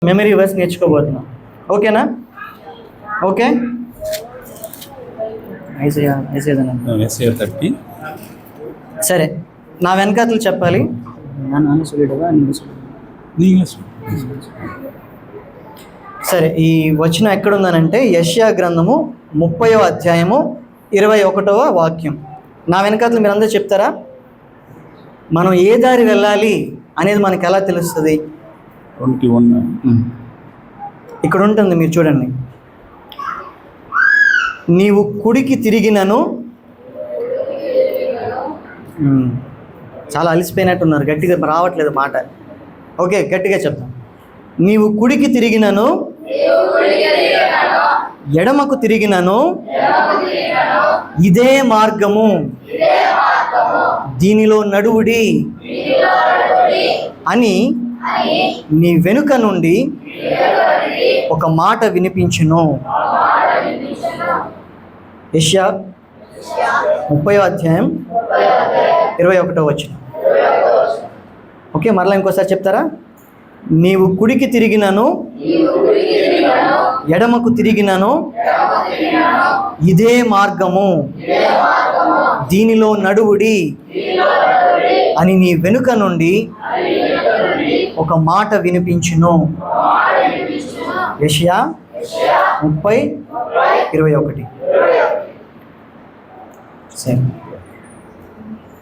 Memory verse నేర్చుకోబోతున్నాం. ఓకేనా? Okay. Isaiah 30. సరే, నా వెనకాతలు చెప్పాలి. సరే, ఈ వచనం ఎక్కడుందనంటే యెషయా గ్రంథము 30వ అధ్యాయము 21వ వాక్యం. నా వెనకాతలు మీరందరూ చెప్తారా? మనం ఏ దారి వెళ్ళాలి అనేది మనకు ఎలా తెలుస్తుంది? 21 ఇక్కడ ఉంటుంది, మీరు చూడండి. నీవు కుడికి తిరిగినను, చాలా అలసిపోయినట్టున్నారు, గట్టిగా రావట్లేదు మాట. ఓకే, గట్టిగా చెప్తాం. నీవు కుడికి తిరిగినను, ఎడమకు తిరిగినను, ఇదే మార్గము, దీనిలో నడువుడి అని నీ వెనుక నుండి ఒక మాట వినిపించును. యెషయా 30వ అధ్యాయం 21వ వచనం. ఓకే, మరలా ఇంకోసారి చెప్తారా? నీవు కుడికి తిరిగినను, ఎడమకు తిరిగినను, ఇదే మార్గము, దీనిలో నడువుడి అని నీ వెనుక నుండి ఒక మాట వినిపించును. యెషయా 30:21. సరే.